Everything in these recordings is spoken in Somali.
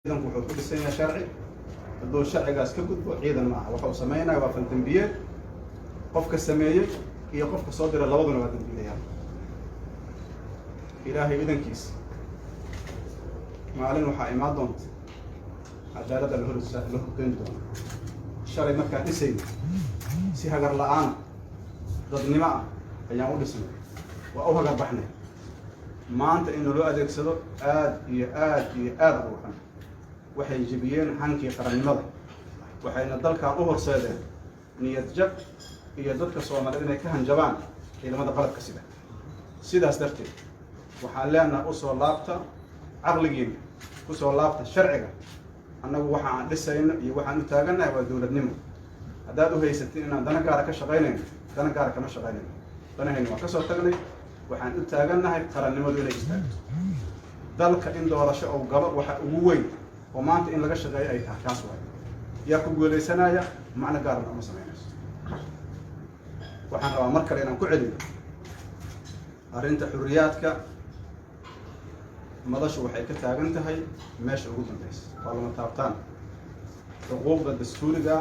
ciidanku wuxuu ku dhisan yahay sharci hadduu sharcigaas ka gudbo ciidan ma aha waxa uu sameynaya waa faldambiyeed qofka sameeyey iyo qofka soo dira labaduna waa dambiilayaan ilaahay idankiisa maalin waxaa imaan doonta cadaaladda la horgeyn doono shalay markaan dhisayno si hagar la-aan dadnimo ah ayaan u dhisnay waa u hagar baxnay maanta in loo adeegsado aad iyo aad ugu xun waxay jebiyeen hankii qarannimada waxayna dalkan u horseedeen niyad jab iyo dadka Soomaaliyeed inay ka hanjabaan ciidamada qalabka sida sidaas darteed waxaan leenahay u soo laabta aqligiina ku soo laabta sharciga annagu waxa aan dhisayno iyo waxaan u taaganahay waa dawladnimo haddaad u haysatiin inaan dana gaara ka shaqaynayno dana gaara kama shaqaynayno danahayna waan ka soo tagnay waxaan u taaganahay qarannimadu inay istaagto dalka in doorasho oo galo waxa ugu weyn oo maanta in laga shaqeeyo ay tahay kaas waay yaa ku guuleysanaya macna gaar ah ma sameynayso waxaan rabaa mar kale inaan ku celiyo arrinta xurriyaadka madashu waxay ka taagan tahay meesha ugu dambeysa waa lama taabtaan xuquuqda dastuuriga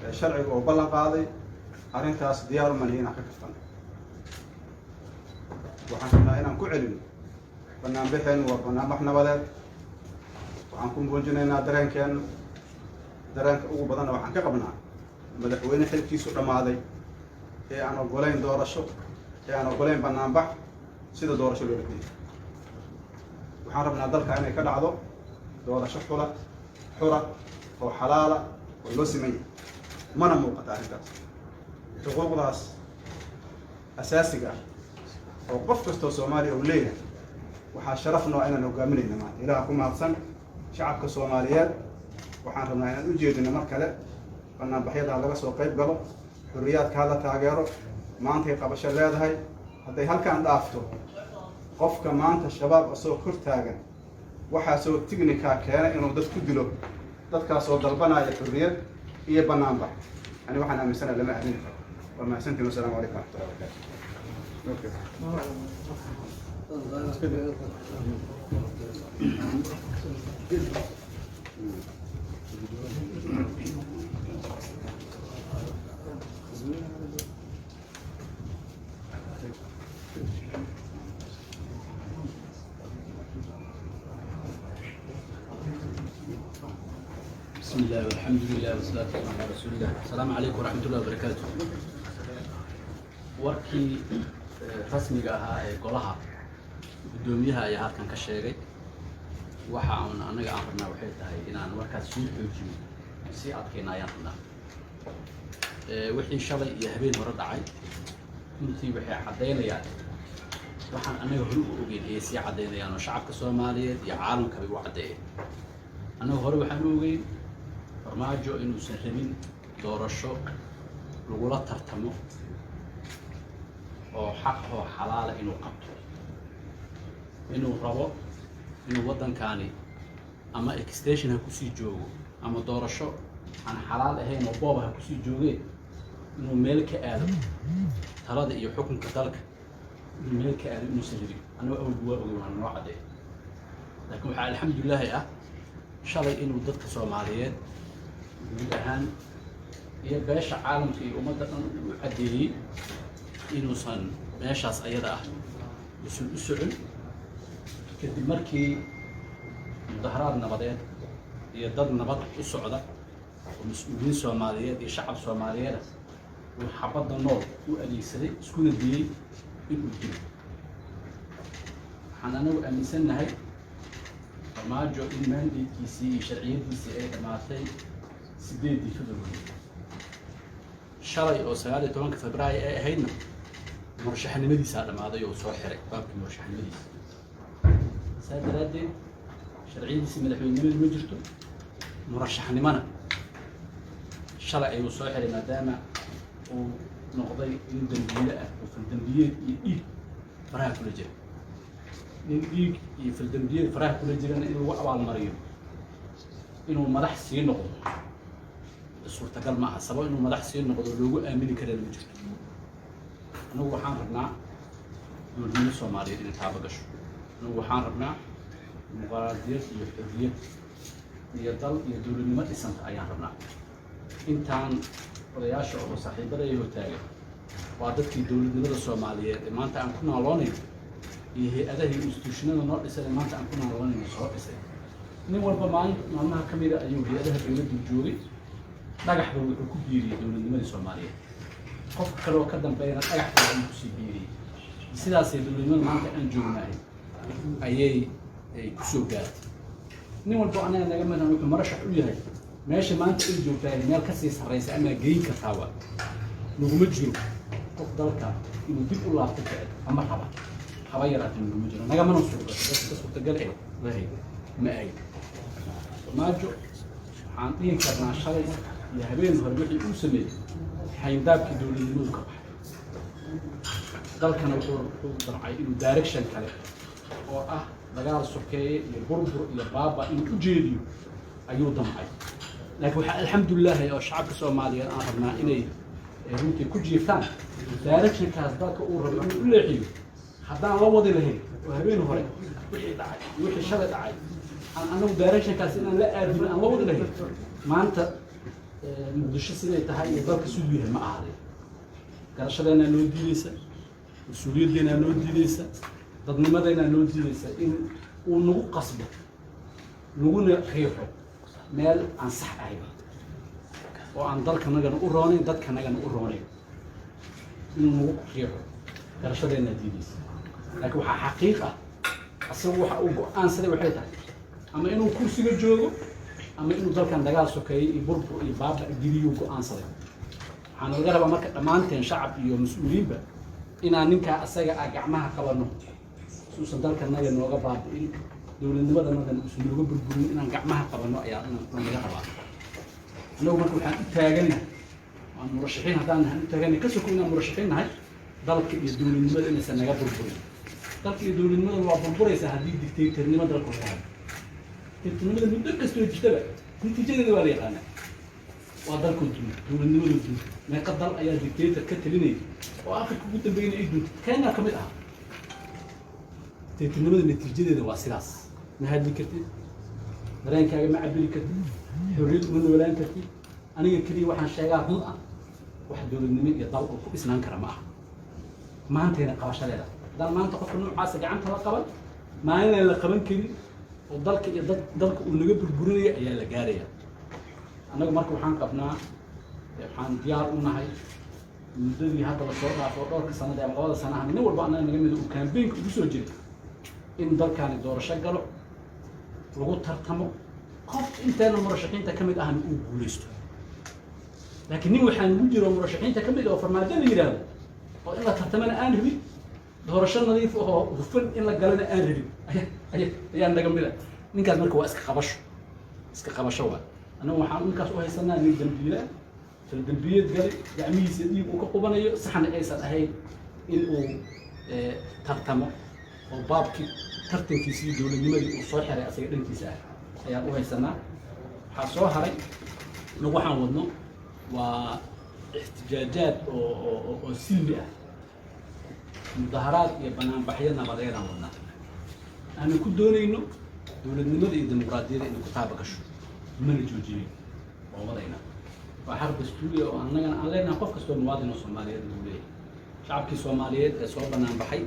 ee sharciga oo ballan qaaday arrintaas diyaar uma nihin inaan ka kaftan waxaan rabnaa inaan ku celino banaanbixeen waa banaanbax nabadeed waxaan ku muujinaynaa dareenkeena dareenka ugu badanna waxaan ka qabnaa madaxweyne xilkiisu dhammaaday ee aan ogolayn doorasho ee aan ogolayn banaanbax sida doorasho loola geeyo waxaan rabnaa dalka inay ka dhacdo doorasho xura oo xalaala oo loo simaya mana muuqata arrintaas xuquuqdaas asaasiga ah oo qof kastoo Soomaaliya uu leeyahay waxaa sharaf noo inaan hogaaminayna maanta ilaaha ku mahadsan shacabka Soomaaliyeed waxaan rabnaa inaan u jeedino mar kale banaanbaxyada laga soo qayb galo xurriyaadka la taageero maanta ay qabasho leedahay hadday halkaan dhaafto qofka maanta shabaab asoo kor taagan waxaa soo tignika keenay inuu dad ku dilo dadkaas oo dalbanaya xurriyad iyo banaanbax ani waxaan aaminsanahay lama aamini karo waa mahadsantiin wassalaamu calaykum waraxmatullahi بسم الله والحمد لله والصلاة والسلام على رسول الله. السلام عليكم ورحمة الله وبركاته. warkii rasmiga ahaa ee golaha gudoomiyaha ayaa halkan ka sheegay waxa aan anaga aan rabnaa waxay tahay inaan warkaas soo xoojiyo si adkeena ayaan rabnaa wixii shalay iyo habeen hore dhacay intii waxay cadeynayaan waxaan anaga hore u ogeyn ee si cadeynayaan oo shacabka Soomaaliyeed iyo caalamka ay u cadeeyeen anaga hore waxaan u ogeyn farmaajo inuusan rabin doorasho lagula tartamo oo xaq oo xalaal inuu qabto inuu rabo inuu waddankaani ama extension ha ku sii joogo ama doorasho aan xalaal ahayn oo boob ha ku sii joogeen inuu meel ka aado talada iyo xukunka dalka inuu meel ka aado inuu sameeyo anaga awal waa ogeyn waxaan noo cadeey laakiin waxaa alxamdulillah ah shalay inuu dadka Soomaaliyeed guud ahaan iyo beesha caalamka iyo ummadda dhan u cadeeyay inuusan meeshaas ayada ah u socon kadib markii mudaharaad nabadeed iyo dad nabad u socda oo mas'uuliyiin Soomaaliyeed iyo shacab Soomaaliyeed uu xabadda nool u adeegsaday iskuna diyay inuu dilo waxaan anagu aaminsanahay farmaajo in mandatekiisii iyo sharciyadiisii ay dhamaatay 8 February shalay oo 19 Febraayo ay ahaydna murashaxnimadiisa dhamaaday oo soo xiray baabkii murashaxnimadiisa saadaradeed sharciyadiisii madaxweynenimada ma jirto murashaxnimana shalay ayuu soo xiray maadaama uu noqday in dambiile ah oo faldambiyeed iyo dhiig faraha kula jira in dhiig iyo faldambiyeed faraha kula jirana in lagu abaalmariyo inuu madax sii noqdo suurtagal ma aha sabab inuu madax sii noqdo loogu aamini karaa ma jirto anagu waxaan rabnaa dowladnimada Soomaaliyeed inay taaba gasho anagu waxaan rabnaa muqaadiyad iyo xorriyad iyo dal iyo dowladnimo dhisanta ayaan rabnaa. intaan odayaasha oo saaxiibada ay hortaagan waa dadkii dowladnimada Soomaaliyeed ee maanta aan ku nooloonayn iyo hay-adaha iyo institutionada noo dhisan ee maanta aan ku nooloonayn soo dhisay. nin walba maalmaha ka mid ah ayuu hay-adaha dowladdu joogay, dhagaxba wuxuu ku biiriyey dowladnimadii Soomaaliyeed. qof kale oo ka dambeeyana dhagax kale ayuu kusii biiriyey. sidaasay dowladnimada maanta aan joognahay ayay ku soo gaartay. nin walba anaga naga midna wuxuu marashax u yahay meesha maanta ay joogtahay meel ka sii sarreysa ama geyn kartaa waa naguma jiro qof dalka inuu dib u laabto ama haba yaraatee naguma jiro, nagamana suurtagal lahay ma ay maajo. waxaan dhihi karnaa shalay iyo habeen hore wixii uu sameeyey xayndaabkii dowladnimadu ka baxay. dalkana wuxuu darcay inuu direction kale oo ah dagaal sokeeye iyo burbur iyo baaba inuu u jeediyo ayuu damcay. laakiin waxaa alxamdulilah oo shacabka Soomaaliyeed aan rabnaa inay runtii ku jiiftaan directionkaas dalka uu rabo inuu u leexiyo. haddaan la wadi lahayn oo habeen hore wixii dhacay iyo wixii shalay dhacay aan anagu directionkaas inaan la aadin aan la wadi lahayn maanta muqdisho siday tahay iyo dalka siduu yahay ma ahaaday. garashadeena noo diidaysa, mas-uuliyaddeena noo diidaysa, dadnimadeena noo diidaysa in uu nagu qasbo naguna riixo meel aan sax ahayn oo aan dalkanagana u roonayn dadkanagana u roonayn inuu nagu riixo garashadeena diidaysa. laakiin waxaa xaqiiq ah asagu waxa uu go-aansaday waxay tahay ama inuu kursiga joogo ama inuu dalkan dagaal sokeeyey iyo burbur iyo baaba geliyo go-aansaday. waxaan laga rabaa marka dhammaanteen shacab iyo mas-uuliyiinba inaan ninkaa asaga gacmaha qabanno suusan dalkanaga nooga baabi'in, dowladnimadanadan uusan nooga burburin, inaan gacmaha qabanno ayaa naga rabaa. annagu marka waxaan u taaganahay waan murashaxiin haddaan nahay u taaganahay ka soko inaan murashaxiin nahay dalka iyo dowladnimada inaysan naga burburin. dalka iyo dowladnimada waa burburaysaa haddii dictatornimo dalka laga hayo. dictatornimada muddo kastoo jirtaba natiijadeeda waa la yaqaanaa, waa dalkoo dunta dowladnimadoo dunta. meeqa dal ayaa dictator ka talinaya oo akhirka ugu dambeeyna ay dunta Kenya ka mid ah. dictatornimada natiijadeeda waa sidaas. ma hadli kartid, dareenkaaga ma cabiri kartid, xorriyad uma noolaan kartid. aniga keliya waxaan sheegaa run ah wax dowladnimo iyo dal oo ku dhisnaan kara ma aha. maanteena qabashadeeda haddaan maanta qofka noocaasa gacanta la qaban maalinaan la qaban karin oo dalka iyo dalka uu naga burburinaya ayaa la gaaraya. annagu marka waxaan qabnaa waxaan diyaar u nahay muddadii hadda la soo dhaafo dhowrka sanada ama labada sanaha nin walba annaga naga mid uu campaignka ugu soo jiray in dalkaani doorasho galo, lagu tartamo, qof inteena murashaxiinta ka mid ahna uu guulaysto. laakiin nin waxaan ugu jiro murashaxiinta ka mid oo farmaajo la yidhaahdo oo in la tartamana aan rabin, doorasho nadiif oo hufan in la galana aan rabin ayaa naga mid ah. ninkaas marka waa iska qabasho waa. annagu waxaan ninkaas u haysanaa nin dambiila dambiyad gali gacmihiisa dhiig uu ka qubanayo saxna aysan ahayn in uu tartamo oo baabkii tartankiisa iyo dowladnimadii uu soo xiray asaga dhankiisa ah ayaan u haysanaa. waxaa soo haray nagu waxaan wadno waa ixtijaajaad oo silmi ah, mudaharaad iyo banaanbaxyo nabadeedaan wadnaa. aanu ku doonayno dowladnimada iyo dimuqraadiyadda inay ku taaba gasho, mana joojinin waa wadayna. waa xaq dastuuri oo annagana aan leenahay qof kastoo muwaadin oo Soomaaliyeed uu leeyahay. shacabkii Soomaaliyeed ee soo banaanbaxay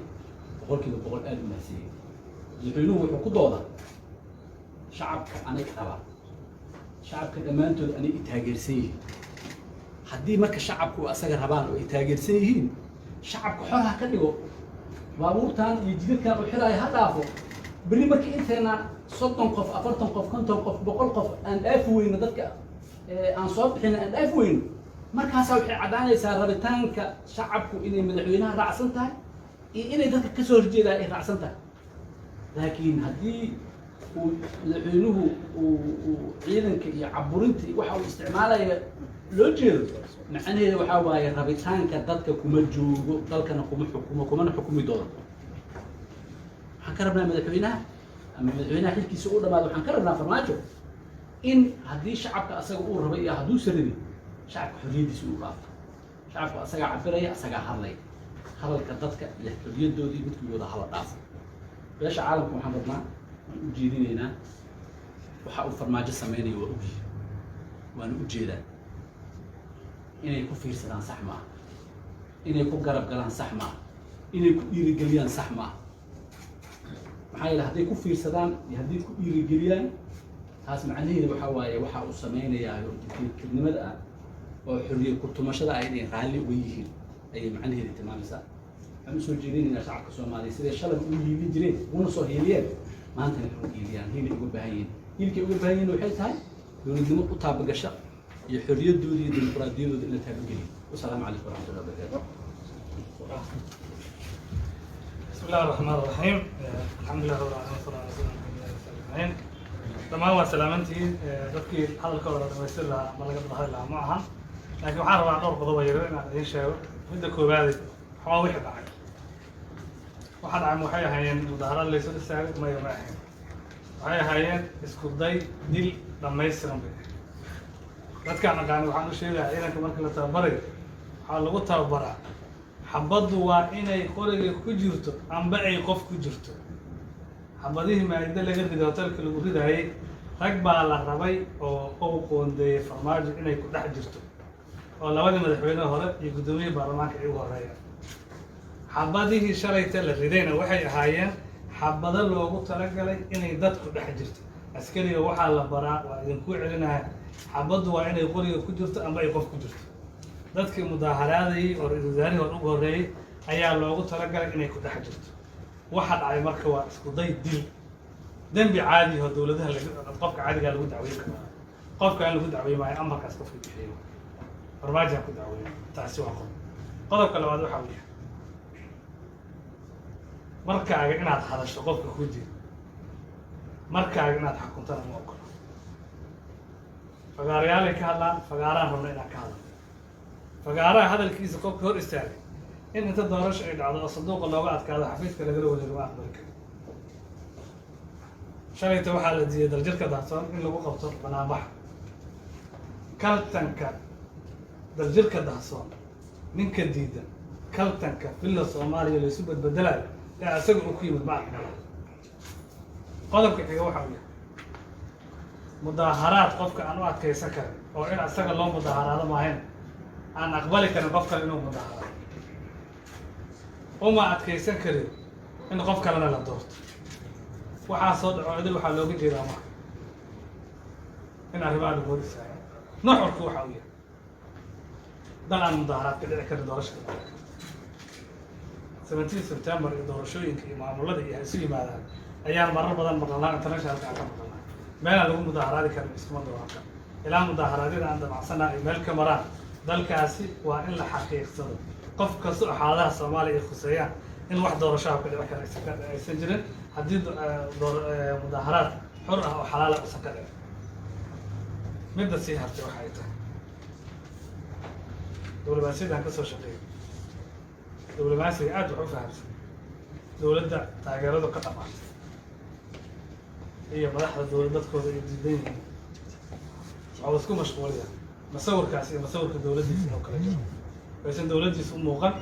boqolkiiba boqol aad u mahadsanyihiin. madaxweynuhu wuxuu ku doodaa shacabka anay qabaa, shacabka dhammaantood anay taageersan yihiin. haddii marka shacabku asaga rabaan oo ay taageersan yihiin, shacabka xor ha ka dhigo, baabuurtan iyo jidadkan u xiraaya ha dhaafo. berri markii inteena 30 qof 40 qof 50 qof 100 qof aan dhaafi weyno dadka aan soo bixin aan dhaafi weyno, markaasaa waxay caddaanaysaa rabitaanka shacabku inay madaxweynaha raacsan tahay iyo inay dadka ka soo horjeedaan ay raacsan tahay. laakiin haddii uu madaxweynuhu uu ciidanka iyo caburinta iyo waxa uu isticmaalaya loo jeedo, macnaheedu waxaa waaye rabitaanka dadka kuma joogo, dalkana kuma xukumo, kumana xukumi doono. waxaan ka rabnaa madaxweynaha ama madaxweynaha xilkiisa u dhamaado, waxaan ka rabnaa farmaajo in haddii shacabka asaga uu rabo iyo hadduu sarabin shacabka xorriyadiisa uu dhaafo. shacabka asagaa cabiraya, asagaa hadlaya, hadalka dadka iyo xorriyadoodii midkooda hala dhaafo. beesha caalamka waxaan rabnaa waan u jeedinaynaa waxa uu farmaajo samaynayo waa ogyihi waana u jeedaan inay ku fiirsadaan sax maaha inay ku garab galaan sax maaha inay ku dhiirigeliyaan sax maaha maxaa yeele hadday ku fiirsadaan iyo hadday ku dhiirigeliyaan taas macnaheedu waxa waaye waxa uu samaynayaa oo diktatornimada ah oo xorriye ku tumashada ay inay raalli uga yihiin ayay macnaheedu tilmaamaysaa waxaan usoo jeedinaynaa shacabka soomaaliya siday shalay u hiilin jireen una soo hiiliyeen maantana u hiiliyaan hiilay uga baahan yihiin hiilkay uga baahan yihiin waxay tahay dowladnimo u taabagasha iyo xorriyadooda iyo dimuqraadiyadooda in la taabageliyo wasalaamu calaykum waraxmatullahi wabarakaatu بسم الله الرحمن الرحيم الحمد لله رب العالمين والصلاة والسلام على رسول الله أجمعين dhammaan waa salaamantihiin dadkii hadalkooda la dhamaystir lahaa ama laga hadli lahaa ma aha laakiin waxaan rabaa dhowr qodob oo yaryar inaan idiin sheego midda koowaad waxaa wixii dhacay waxa dhacay waxay ahaayeen mudaaharaad la isoo istaagay maya ma ahayn waxay ahaayeen isku day dil dhammaystiran bay dadkaan aqaani waxaan u sheegayaa ciidanka markii la tababarayo waxaa lagu tababaraa xabaddu waa inay qoriga ku jirto amba ay qof ku jirto xabadihii maagda laga riday hotelka lagu ridaayey rag baa la rabay oo u qoondeeyey farmaajo inay ku dhex jirto oo labadii madaxweyne hore iyo guddoomiyihii baarlamaanka ay u horeeyeen xabadihii shalayta la ridayna waxay ahaayeen xabado loogu talagalay inay dadku dhex jirto askariga waxaa la baraa waa idinku celinaya xabaddu waa inay qoriga ku jirto amba ay qof ku jirto dadkii mudaaharaadayey oo ra-iisul wasaarihii hore ugu horreeyey ayaa loogu talagalay inay ku dhex jirto waxa dhacay marka waa isku day dil dembi caadi oo dowladaha qofka caadigaa lagu dacweyn karaa qofka aan lagu dacweyn maayo amarkaas qofka bixiyo farmaajaan ku dacweyn taasi waa qodobka labaad waxa uu yahay markaaga inaad hadasho qofka ku jira markaaga inaad xukuntana ma ogola fagaarayaalay ka hadlaan fagaaraan rabna inaan ka hadlo fagaaraha hadalkiisa qofka hor istaagay in inta doorasho ay dhacdo oo sanduuqa looga adkaado xafiiska lagala wareego ma aqbali karo shalayta waxaa la diiday daljirka daahsoon in lagu qabto banaanbaxa kaltanka daljirka daahsoon ninka diidan kaltanka villa soomaaliya laysu badbedelayo ee isaga uu ku yimid ma aqbala qodobka xiga waxa uu yahay mudaaharaad qofka aan u adkaysan karin oo in isaga loo mudaaharaado maahayn aan aqbali karin qof kale inuu mudaaharaado uma adkaysan karin in qof kalena la doorto waxaa soo dhaco idil waxaa looga jeedaa marka in arrimaha lagu hor istaago nuxurku waxa uu yahay dal aan mudaaharaad ka dhici karin doorashada 17 September iyo doorashooyinka iyo maamulada iyo isu yimaadaan ayaan marar badan maqalnaa internationalka aan ka maqalnaa meelaan lagu mudaaharaadi karin iskuma dooran karo ilaa mudaaharaadyada aan damacsanaa ay meel ka maraan dalkaasi waa in la xaqiiqsado qof kasta oo xaaladaha Soomaaliya ay khuseeyaan in wax doorasho ka dhici kara aysan jirin haddii mudaaharaad xor ah oo xalaal ah ka dhici midda sii hartay waxay tahay dowladda ka soo shaqeeyay dowladda aad wax u fahamsan dowladda taageerada ka dhamaatay iyo madaxda dowladadkooda ay diidan yihiin oo isku mashquulaya masawirkaas iyo masawirka dowladdiisa oo kala jiro aysan dowladdiisa u muuqan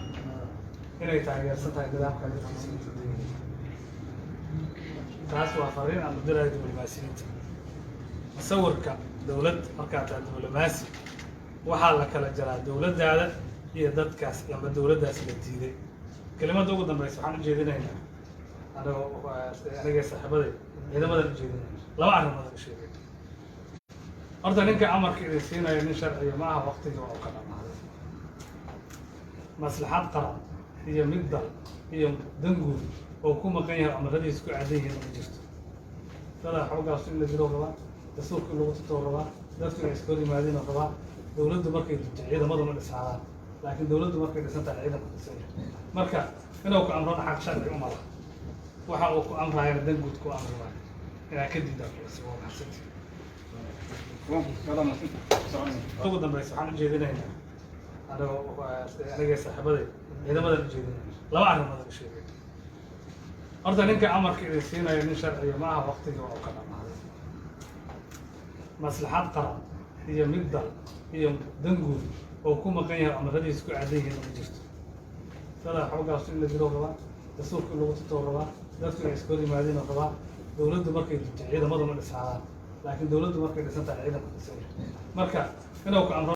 inay taageersan tahay nidaamka dadkiisa taas waa fariin aan u dirayo diblomaasiyiinta masawirka dowlad markaa tahay diblomaasi waxaa la kala jaraa dowladdaada iyo dadkaas ama dowladdaas la diiday kelimada ugu dambaysa waxaan u jeedinaynaa anigee saaxiibaday ciidamadan u jeedinayna laba arrimood u sheegay horta ninka amarka idin siinayo nin sharciya ma aha waqtiga oo ka dhamaaday maslaxad qaran iyo mid dal iyo danguud oo ku maqan yahay amaradiisa ku aadan yihiin ma jirto dadaa xoogaas in la dilo rabaa dastuurka in lagu tuto rabaa dadku inay iska hor yimaadeen rabaa dowladdu markay dunto ciidamadu ma dhisnaadaan laakiin dowladdu markay dhisan tahay ciidanku dhisan yahay marka inuu ku amro xaq sharci uma laha waxa uu ku amrayana danguud ku amri waayo inaa ka diidaan kuwaa maxsanti ugu dambaysa waxaan u jeedinaynaa anigee saaxiibaday ciidamadan u jeedinayna laba arrimood u sheegay horta ninka amarka idin siinayo nin sharciya ma aha waqtiga oo ka dhamaaday maslaxad qaran iyo mid dal iyo danguud oo ku maqan yahay amaradiisa ku aadan yihiin ma jirto dadaa xoogaas in la dilo rabaa dastuurka in lagu tuto rabaa dadku inay iska hor yimaadeen rabaa dowladdu markay dunto ciidamadu ma dhisnaadaan laakiin dowladdu markay dhisan tahay ciidanku dhisan yahay marka inuu ku amro